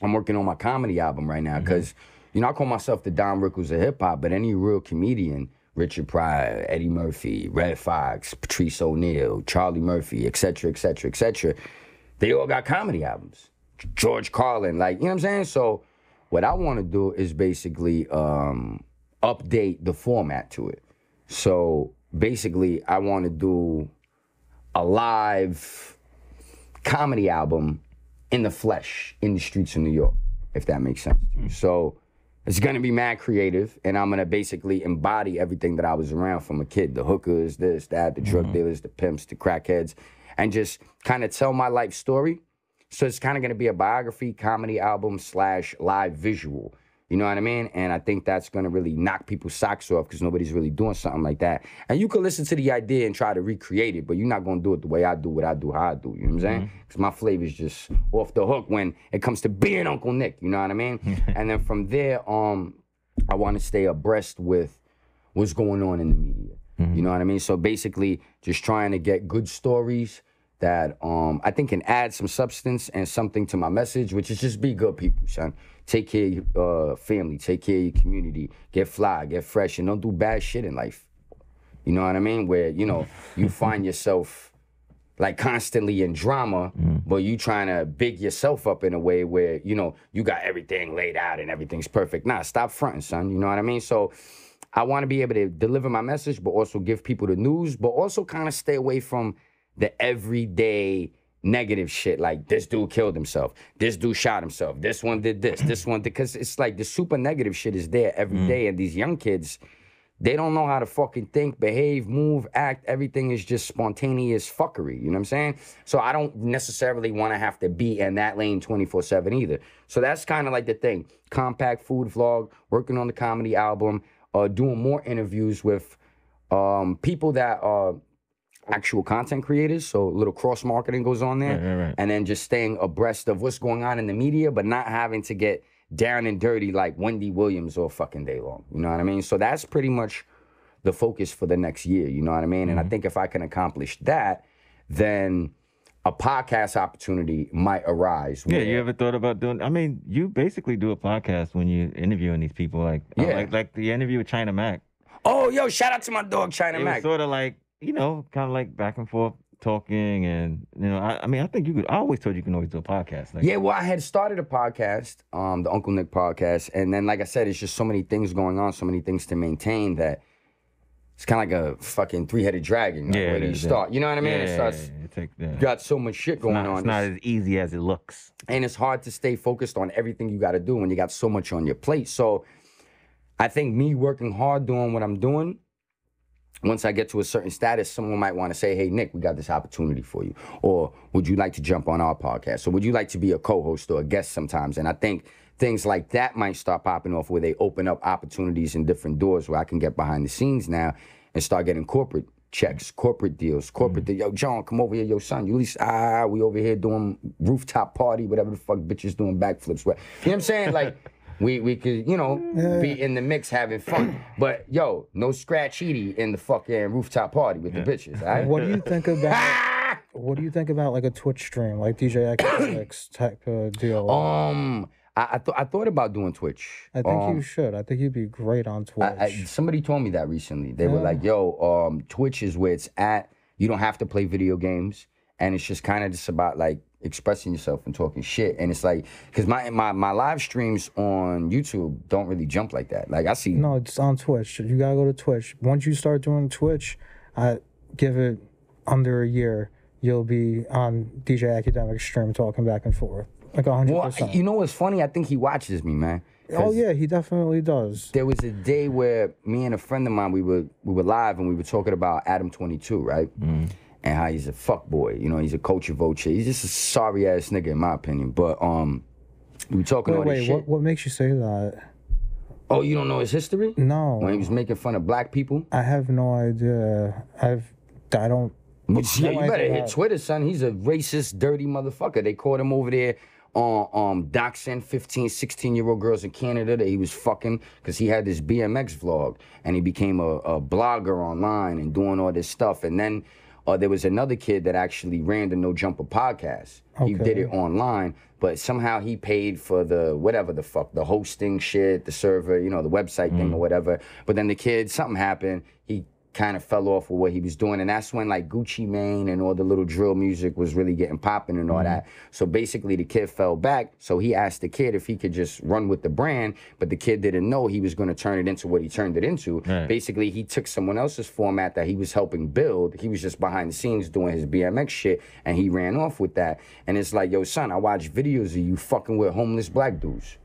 I'm working on my comedy album right now because, you know, I call myself the Don Rickles of hip hop, but any real comedian, Richard Pryor, Eddie Murphy, Red Fox, Patrice O'Neal, Charlie Murphy, etc., etc., etc., they all got comedy albums. George Carlin, like, you know what I'm saying? So what I want to do is basically update the format to it. So basically, I want to do a live comedy album in the flesh, in the streets of New York, if that makes sense to you. So it's gonna be mad creative, and I'm gonna basically embody everything that I was around from a kid. The hookers, this, that, the drug dealers, the pimps, the crackheads, and just kind of tell my life story. So it's kind of gonna be a biography, comedy album / live visual. You know what I mean? And I think that's gonna really knock people's socks off because nobody's really doing something like that. And you could listen to the idea and try to recreate it, but you're not gonna do it the way I do what I do, how I do. You know what I'm saying? Because my flavor's just off the hook when it comes to being Uncle Nick. You know what I mean? And then from there, I want to stay abreast with what's going on in the media. You know what I mean? So basically, just trying to get good stories that I think can add some substance and something to my message, which is just be good people, son. Take care of your family, take care of your community, get fly, get fresh, and don't do bad shit in life. You know what I mean? Where, you know, you find yourself like constantly in drama, but you trying to big yourself up in a way where, you know, you got everything laid out and everything's perfect. Nah, stop fronting, son. You know what I mean? So I want to be able to deliver my message, but also give people the news, but also kind of stay away from the everyday negative shit, like this dude killed himself, this dude shot himself, this one did this, this one did, because it's like the super negative shit is there every day, and these young kids, they don't know how to fucking think, behave, move, act. Everything is just spontaneous fuckery, you know what I'm saying? So I don't necessarily want to have to be in that lane 24/7 either. So that's kind of like the thing. Compact food vlog, working on the comedy album, doing more interviews with people that are actual content creators, so a little cross marketing goes on there, Right. and then just staying abreast of what's going on in the media, but not having to get down and dirty like Wendy Williams all fucking day long. You know what I mean? So that's pretty much the focus for the next year. You know what I mean? And I think if I can accomplish that, then a podcast opportunity might arise. Yeah, you ever thought about doing? I mean, you basically do a podcast when you're interviewing these people, like like the interview with China Mac. Oh, yo, shout out to my dog China Mac. It was sort of like, you know, kind of like back and forth talking, and you know, I mean, I think you could. I always told you can always do a podcast. Like, yeah, well, I had started a podcast, the Uncle Nick podcast, and then, like I said, it's just so many things going on, so many things to maintain that it's kind of like a fucking three-headed dragon. Like, where do you start? You know what I mean? Got so much shit going on. It's not as easy as it looks, and it's hard to stay focused on everything you got to do when you got so much on your plate. So, I think me working hard doing what I'm doing. Once I get to a certain status, someone might want to say, hey, Nick, we got this opportunity for you. Or would you like to jump on our podcast? Or would you like to be a co-host or a guest sometimes? And I think things like that might start popping off where they open up opportunities and different doors where I can get behind the scenes now and start getting corporate checks, corporate deals, yo, John, come over here, yo, son, you at least, we over here doing rooftop party, whatever the fuck bitches doing backflips. You know what I'm saying? Like, we could, you know, be in the mix having fun. But, yo, no scratch Edie in the fucking rooftop party with the bitches, all right? What do you think about what do you think about like a Twitch stream, like DJ Academics type of deal? I thought about doing Twitch. I think you should. I think you'd be great on Twitch. Somebody told me that recently. They were like, yo, Twitch is where it's at. You don't have to play video games. And it's just kind of just about like expressing yourself and talking shit. And it's like, because my live streams on YouTube don't really jump like that. Like I see. No, it's on Twitch. You gotta go to Twitch. Once you start doing Twitch, I give it under a year, you'll be on DJ Academic stream talking back and forth. Like 100%. Well, you know what's funny? I think he watches me, man. Oh yeah, he definitely does. There was a day where me and a friend of mine, we were live and we were talking about Adam 22, right? And how he's a fuckboy, you know, he's a culture vulture. He's just a sorry ass nigga in my opinion. But we were talking all this shit. What makes you say that? Oh, you don't know his history? No. When he was making fun of black people? I have no idea. I don't. You better hit Twitter, son. He's a racist, dirty motherfucker. They caught him over there doxing 15, 16-year-old girls in Canada that he was fucking because he had this BMX vlog and he became a blogger online and doing all this stuff. And then there was another kid that actually ran the No Jumper podcast. He did it online, but somehow he paid for the whatever the fuck, the hosting shit, the server, you know, the website thing or whatever. But then the kid, something happened. He kind of fell off with what he was doing. And that's when like Gucci Mane and all the little drill music was really getting popping and all that. So basically the kid fell back. So he asked the kid if he could just run with the brand, but the kid didn't know he was going to turn it into what he turned it into. Right. Basically, he took someone else's format that he was helping build. He was just behind the scenes doing his BMX shit, and he ran off with that. And it's like, yo, son, I watch videos of you fucking with homeless black dudes.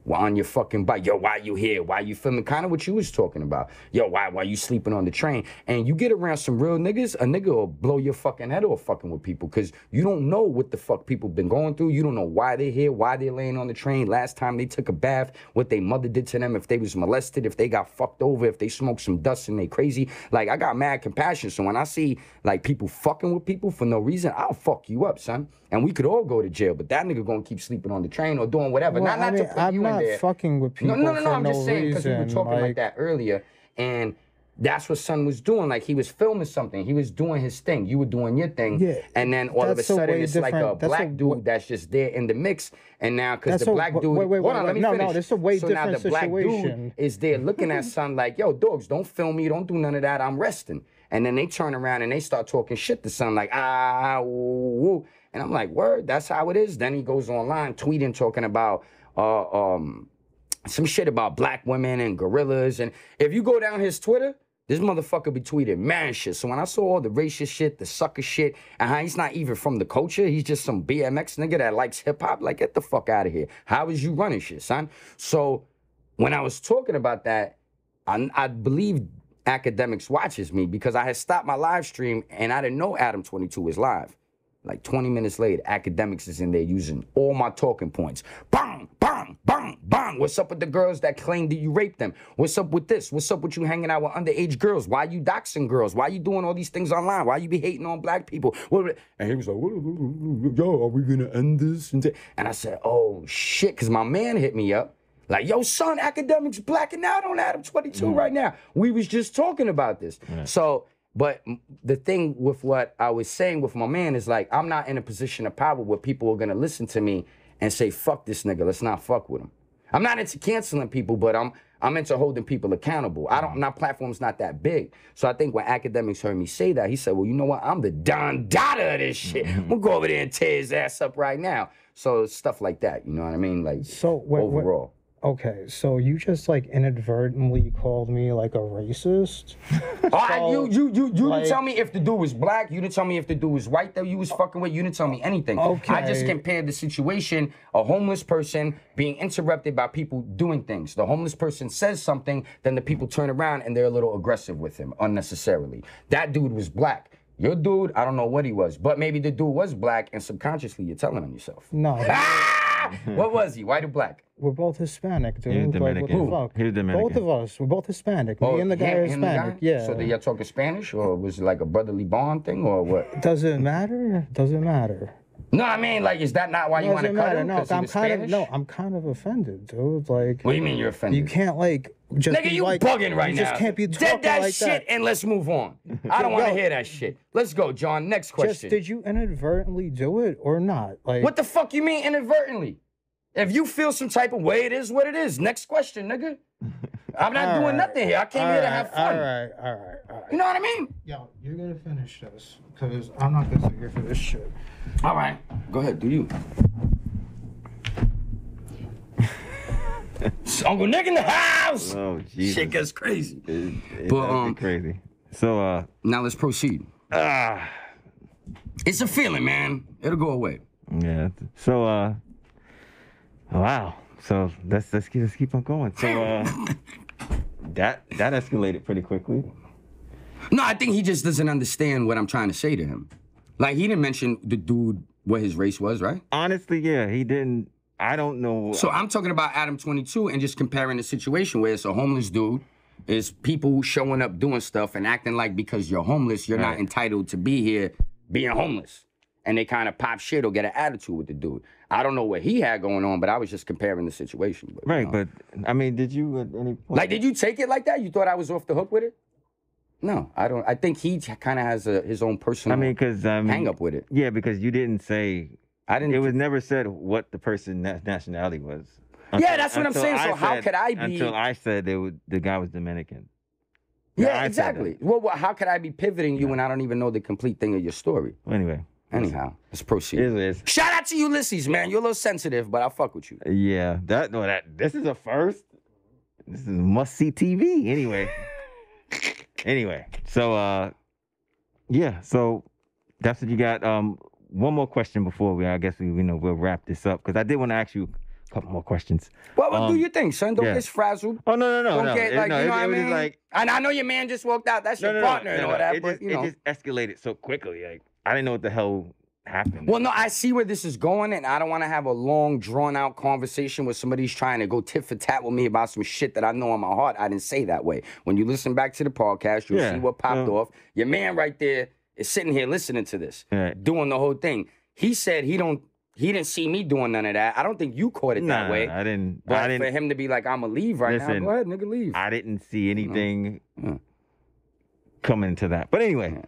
On your fucking bike. Yo, why you here? Why you filming? Kind of what you was talking about. Yo, why you sleeping on the train? And you get around some real niggas, a nigga will blow your fucking head off fucking with people, because you don't know what the fuck people been going through. You don't know why they're here, why they're laying on the train, last time they took a bath, what they mother did to them, if they was molested, if they got fucked over, if they smoked some dust and they crazy. Like, I got mad compassion. So when I see like people fucking with people for no reason, I'll fuck you up, son. And we could all go to jail, but that nigga gonna keep sleeping on the train or doing whatever. Well, not to put I'm you not in there. Fucking with people. No, for I'm just saying, because we were talking like that earlier, and that's what son was doing. Like, he was filming something, he was doing his thing, you were doing your thing, and then all of a sudden it's like a black dude that's just there in the mix, and now because the black dude, hold on, let me finish. No, this is a way different now the situation. Black dude is there looking at son like, yo, dogs, don't film me, don't do none of that, I'm resting. And then they turn around and they start talking shit to son like, woo. And I'm like, word, that's how it is. Then he goes online tweeting, talking about some shit about black women and gorillas. And if you go down his Twitter, this motherfucker be tweeting man shit. So when I saw all the racist shit, the sucker shit, and how he's not even from the culture, he's just some BMX nigga that likes hip hop, like, get the fuck out of here. How is you running shit, son? So when I was talking about that, I believe Academics watches me, because I had stopped my live stream and I didn't know Adam 22 was live. Like 20 minutes later, Academics is in there using all my talking points. Bang, bang, bang, bang. What's up with the girls that claim that you raped them? What's up with this? What's up with you hanging out with underage girls? Why you doxing girls? Why you doing all these things online? Why you be hating on black people? And he was like, yo, are we gonna end this? And I said, oh shit, because my man hit me up. Like, yo, son, Academics blacking out on Adam 22 right now. We was just talking about this. So, but the thing with what I was saying with my man is, like, I'm not in a position of power where people are going to listen to me and say, fuck this nigga, let's not fuck with him. I'm not into canceling people, but I'm into holding people accountable. My platform's not that big. So I think when Academics heard me say that, he said, well, you know what? I'm the Don Dada of this shit. I'm going to go over there and tear his ass up right now. So stuff like that, you know what I mean? Like, so overall. Okay, so you just like inadvertently called me like a racist. You didn't tell me if the dude was black. You didn't tell me if the dude was white that you was fucking with. You didn't tell me anything. Okay. I just compared the situation, a homeless person being interrupted by people doing things. The homeless person says something, then the people turn around and they're a little aggressive with him unnecessarily. That dude was black. Your dude, I don't know what he was, but maybe the dude was black and subconsciously you're telling on yourself. No. What was he, white or black? We're both Hispanic, dude. He was Dominican. Like, what the fuck? He was Dominican. Both of us. We're both Hispanic. Me and the guy are Hispanic. Yeah. So did y'all talking Spanish, or was it like a brotherly bond thing, or what? Does it matter? Doesn't matter. No, I mean, like, is that not why you want to cut him? No, I'm kind of offended, dude. Like, what do you mean you're offended? You can't like just nigga, you like, bugging right now. You just can't be talking Dead that like shit that. and let's move on. I don't want to hear that shit. Let's go, John. Next question. Did you inadvertently do it or not? Like, what the fuck you mean inadvertently? If you feel some type of way, it is what it is. Next question, nigga. I'm not doing nothing here. I came here to have fun. All right. You know what I mean? Yo, you're gonna finish this, because I'm not gonna sit here for this shit. All right. Go ahead, do you. Uncle Nick in the house! Oh, Jesus. Shit gets crazy. But crazy. So, now let's proceed. It's a feeling, man. It'll go away. Yeah. So, wow. So let's keep on going. So that escalated pretty quickly. No, I think he just doesn't understand what I'm trying to say to him. Like, he didn't mention the dude what his race was, right? Honestly, yeah, he didn't. I don't know. So I'm talking about Adam 22 and just comparing the situation where it's a homeless dude, is people showing up doing stuff and acting like because you're homeless, you're not entitled to be here being homeless. And they kind of pop shit or get an attitude with the dude. I don't know what he had going on, but I was just comparing the situation. But, right, but I mean, did you at any point? Like, did you take it like that? You thought I was off the hook with it? No, I don't. I think he kind of has his own personal hang up with it. Yeah, because you didn't say. I didn't. It was never said what the person's nationality was. Yeah, that's what I'm saying. So how could I be? Until I said the guy was Dominican. Yeah, exactly. Well, how could I be pivoting you when I don't even know the complete thing of your story? Anyway. Anyhow, let's proceed. It is. Shout out to Ulysses, man. You're a little sensitive, but I fuck with you. Yeah, this is a first. This is must see TV. Anyway, so yeah, so that's what you got. One more question before we'll wrap this up, because I did want to ask you a couple more questions. Well, do your thing, son. Don't get frazzled. Oh no. Don't get like, you know what I mean? Like, and I know your man just walked out. That's your partner and all that. It just escalated so quickly. Like, I didn't know what the hell happened. Well, no, I see where this is going, and I don't want to have a long, drawn-out conversation where somebody's trying to go tit for tat with me about some shit that I know in my heart I didn't say that way. When you listen back to the podcast, you'll see what popped off. Your man right there is sitting here listening to this, doing the whole thing. He said he didn't see me doing none of that. I don't think you caught it that way. I didn't. But for him to be like, I'm going to leave now, go ahead, nigga, leave. I didn't see anything coming to that. But anyway,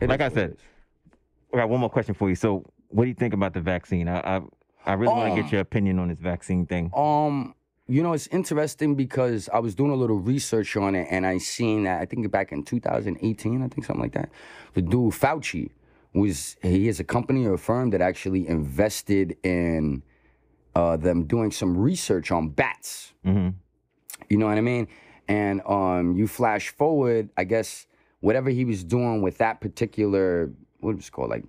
like I said, I got one more question for you. So, what do you think about the vaccine? I really want to get your opinion on this vaccine thing. You know, it's interesting because I was doing a little research on it, and I seen that, I think back in 2018, I think something like that, the dude Fauci he has a company or a firm that actually invested in them doing some research on bats. Mm-hmm. You know what I mean? And you flash forward, I guess, whatever he was doing with that particular, what was it called, like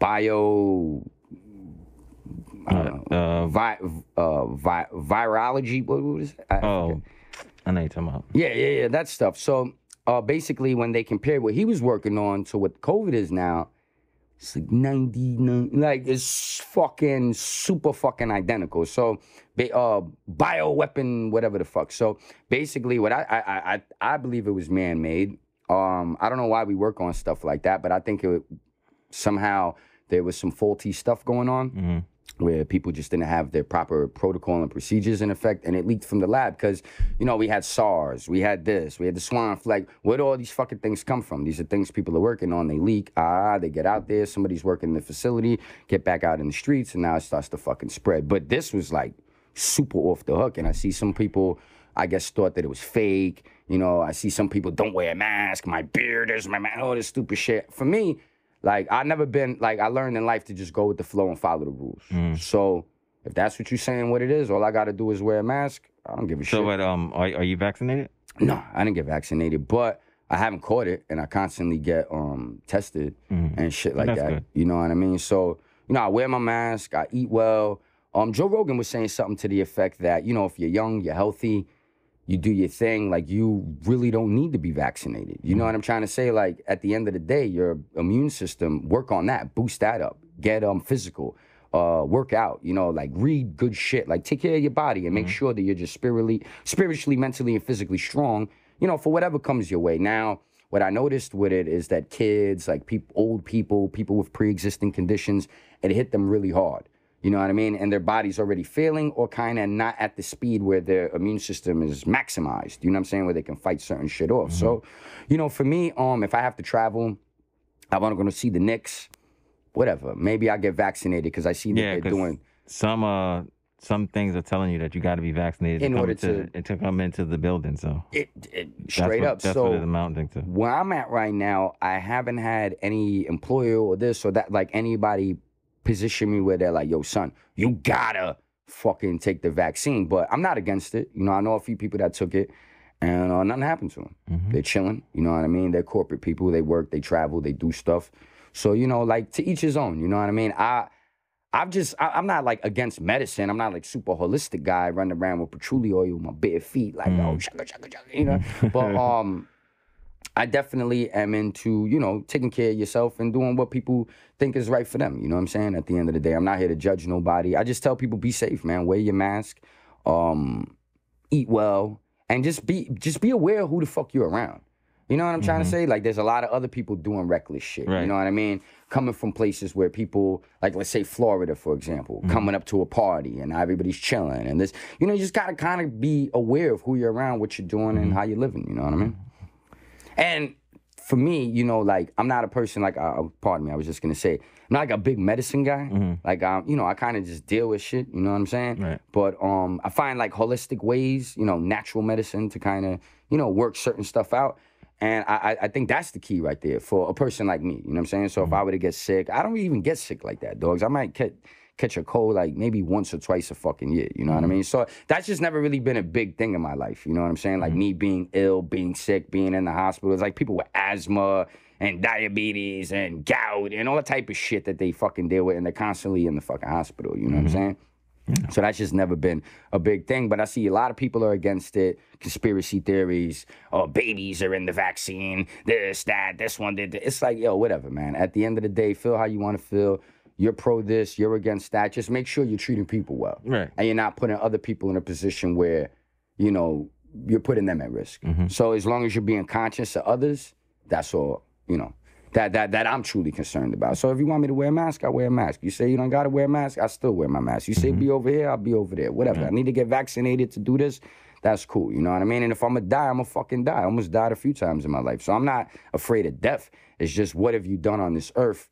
virology. What is it? I know you're talking about. Yeah, that stuff. So basically, when they compared what he was working on to what COVID is now, it's like 99, like it's fucking super fucking identical. So, bioweapon, whatever the fuck. So basically, what I believe it was man-made. I don't know why we work on stuff like that, but I think somehow there was some faulty stuff going on where people just didn't have their proper protocol and procedures in effect, and it leaked from the lab because, you know, we had SARS, we had this, we had the swine flu. Where do all these fucking things come from? These are things people are working on. They leak, they get out there, somebody's working in the facility, get back out in the streets, and now it starts to fucking spread. But this was like super off the hook, and I see some people, I guess, thought that it was fake. You know, I see some people, don't wear a mask, my beard is my mask, all this stupid shit. For me, like, I learned in life to just go with the flow and follow the rules. So if that's what you're saying, what it is, all I got to do is wear a mask. I don't give a shit. So, are you vaccinated? No, I didn't get vaccinated, but I haven't caught it, and I constantly get tested and shit like that. Good. You know what I mean? So, you know, I wear my mask, I eat well. Joe Rogan was saying something to the effect that, you know, if you're young, you're healthy, you do your thing, like, you really don't need to be vaccinated. You know what I'm trying to say? Like, at the end of the day, your immune system, work on that, boost that up, get physical, work out, you know, like, read good shit, like, take care of your body and make sure that you're just spiritually, mentally, and physically strong, you know, for whatever comes your way. Now, what I noticed with it is that kids, like old people with pre-existing conditions, it hit them really hard. You know what I mean? And their body's already failing or kind of not at the speed where their immune system is maximized. You know what I'm saying? Where they can fight certain shit off. So, you know, for me, if I have to travel, I want to go to see the Knicks, whatever. Maybe I'll get vaccinated because I see that they're doing. Some things are telling you that you got to be vaccinated in order to come into the building. So straight up. That's what it's amounting to. Where I'm at right now, I haven't had any employer or this or that, like anybody position me where they're like, yo, son, you gotta fucking take the vaccine. But I'm not against it. You know, I know a few people that took it and nothing happened to them. They're chilling. You know what I mean? They're corporate people. They work, they travel, they do stuff. So, you know, like, to each his own. You know what I mean? I'm not like against medicine. I'm not like super holistic guy running around with patchouli oil with my bare feet, like, oh, shaka, shaka, shaka, you know? But I definitely am into, you know, taking care of yourself and doing what people think is right for them. You know what I'm saying? At the end of the day, I'm not here to judge nobody. I just tell people, be safe, man. Wear your mask, eat well, and just be aware of who the fuck you're around. You know what I'm trying to say? Like, there's a lot of other people doing reckless shit. Right. You know what I mean? Coming from places where people, like, let's say Florida, for example, coming up to a party and everybody's chilling and this. You know, you just got to kind of be aware of who you're around, what you're doing, and how you're living. You know what I mean? And for me, you know, like, I'm not a person like, pardon me, I was just gonna say, I'm not like a big medicine guy. Like, you know, I kind of just deal with shit, you know what I'm saying? Right. But I find like holistic ways, you know, natural medicine to kind of, you know, work certain stuff out. And I think that's the key right there for a person like me, you know what I'm saying? So if I were to get sick, I don't even get sick like that, dogs. I might catch a cold like maybe once or twice a fucking year, you know what I mean? So that's just never really been a big thing in my life, you know what I'm saying? Like me being ill, being sick, being in the hospital. It's like people with asthma and diabetes and gout and all the type of shit that they fucking deal with, and they're constantly in the fucking hospital, you know what I'm saying? So that's just never been a big thing. But I see a lot of people are against it. Conspiracy theories, babies are in the vaccine, this, that, this one did this. It's like, yo, whatever, man. At the end of the day, feel how you want to feel. You're pro this, you're against that. Just make sure you're treating people well. Right. And you're not putting other people in a position where, you know, you're putting them at risk. So as long as you're being conscious of others, that's all, you know, that I'm truly concerned about. So if you want me to wear a mask, I wear a mask. You say you don't got to wear a mask, I still wear my mask. You say be over here, I'll be over there. Whatever. I need to get vaccinated to do this. That's cool. You know what I mean? And if I'm going to die, I'm going to fucking die. I almost died a few times in my life. So I'm not afraid of death. It's just what have you done on this earth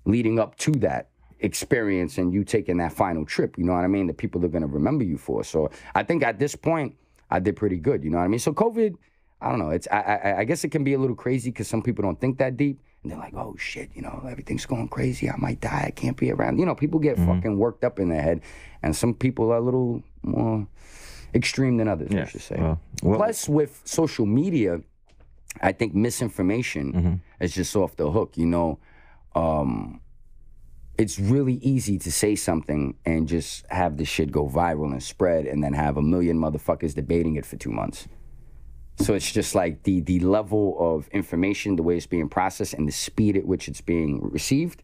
leading up to that experience and you taking that final trip, you know what I mean, that people are going to remember you for. So I think at this point, I did pretty good, you know what I mean? So COVID, I don't know, it's I guess it can be a little crazy because some people don't think that deep. And they're like, oh, shit, you know, everything's going crazy. I might die. I can't be around. You know, people get fucking worked up in their head. And some people are a little more extreme than others, I should say. Well, plus, with social media, I think misinformation is just off the hook, you know. It's really easy to say something and just have the shit go viral and spread and then have a million motherfuckers debating it for 2 months. So it's just like the level of information, the way it's being processed and the speed at which it's being received.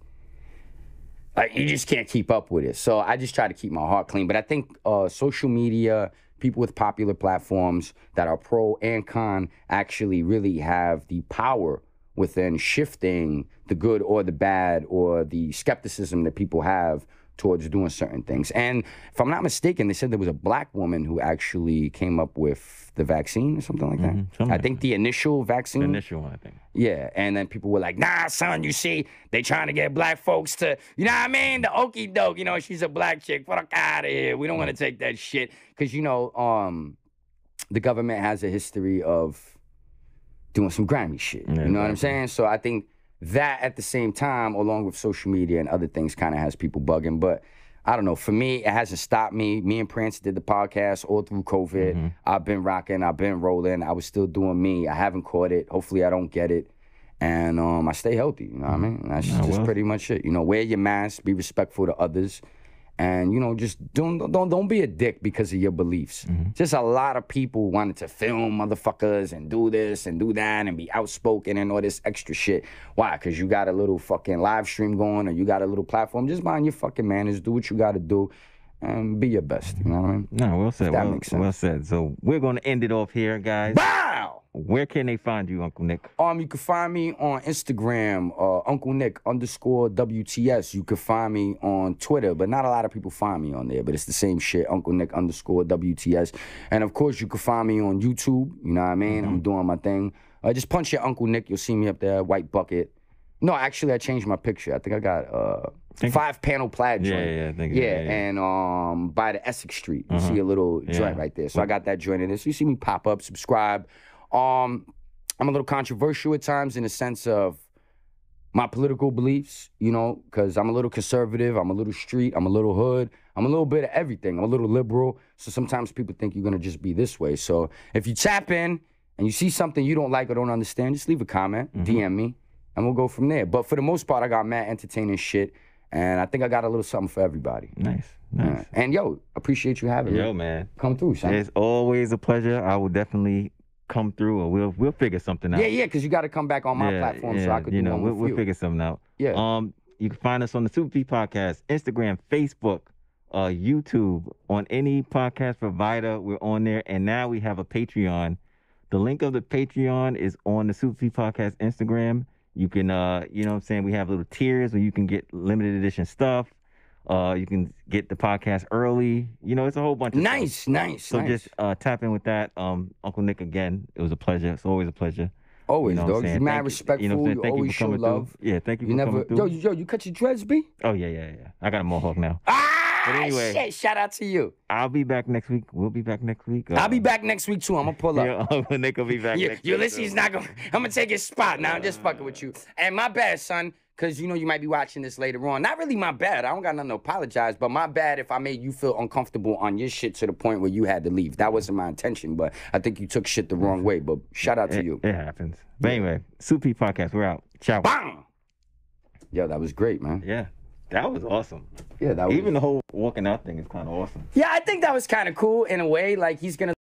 Like, you just can't keep up with it. So I just try to keep my heart clean. But I think social media, people with popular platforms that are pro and con actually really have the power within shifting the good or the bad or the skepticism that people have towards doing certain things. And if I'm not mistaken, they said there was a black woman who actually came up with the vaccine or something like that. I think the initial vaccine. The initial one, I think. Yeah, and then people were like, nah, son, you see, they trying to get black folks to, you know what I mean? The okey doke, you know, she's a black chick, fuck out of here. We don't want to take that shit. Because, you know, the government has a history of doing some grimy shit. You know what I'm saying? So I think that at the same time, along with social media and other things, kind of has people bugging. But I don't know. For me, it hasn't stopped me. Me and Prince did the podcast all through COVID. I've been rocking. I've been rolling. I was still doing me. I haven't caught it. Hopefully, I don't get it. And I stay healthy. You know what I mean? That's just pretty much it. You know, wear your mask. Be respectful to others. And, you know, just don't be a dick because of your beliefs. Just a lot of people wanted to film motherfuckers and do this and do that and be outspoken and all this extra shit. Why? Because you got a little fucking live stream going or you got a little platform. Just mind your fucking manners. Do what you got to do and be your best. You know what I mean? No, well said. If that makes sense. Well said. So we're going to end it off here, guys. Bow! Where can they find you, Uncle Nick? You can find me on Instagram, Unclenick_WTS. You can find me on Twitter, but not a lot of people find me on there, but it's the same shit, Unclenick_WTS. And of course, you can find me on YouTube, you know what I mean? I'm doing my thing. Just punch your Uncle Nick, you'll see me up there, white bucket. No, actually, I changed my picture. I think I got 5-panel plaid joint. And by the Essex Street, you see a little joint right there. So I got that joint in there. So you see me pop up, subscribe. I'm a little controversial at times in the sense of my political beliefs, you know, because I'm a little conservative, I'm a little street, I'm a little hood, I'm a little bit of everything. I'm a little liberal. So sometimes people think you're going to just be this way. So if you tap in and you see something you don't like or don't understand, just leave a comment, DM me, and we'll go from there. But for the most part, I got mad entertaining shit, and I think I got a little something for everybody. Nice. And yo, appreciate you having me. Yo, man. Come through, son. It's always a pleasure. I will definitely come through, or we'll figure something out. Yeah, because you got to come back on my platform so I could do one with we'll you. figure something out. Yeah. You can find us on the Super P Podcast, Instagram, Facebook, YouTube, on any podcast provider. We're on there, and now we have a Patreon. The link of the Patreon is on the Super P Podcast Instagram. You can, you know what I'm saying, we have little tiers where you can get limited edition stuff. You can get the podcast early. You know, it's a whole bunch of stuff. Nice. So just tap in with that. Uncle Nick, again, it was a pleasure. It's always a pleasure. Always, You know what I'm dog. You saying? mad Thank you. respectful. You know what I'm saying? You Thank you always for show coming love. through. Yeah, thank you You for never, coming through. yo, you cut your dreads, B? Oh yeah. I got a mohawk now. Ah, But anyway. shit. Shout out to you. I'll be back next week. We'll be back next week. I'll be back next week too. I'm gonna pull up. Yeah, Uncle Nick will be back next week. Ulysses not gonna. I'm gonna take his spot. Now I'm just fucking with you. And my bad, son, because you know you might be watching this later on. Not really my bad. I don't got nothing to apologize, but my bad if I made you feel uncomfortable on your shit to the point where you had to leave. That wasn't my intention, but I think you took shit the wrong way. But shout out to you. It happens. But anyway, Super Podcast. We're out. Ciao. Bang! Yo, that was great, man. Yeah, that was awesome. Yeah, that was. Even the whole walking out thing is kind of awesome. Yeah, I think that was kind of cool in a way. Like he's gonna.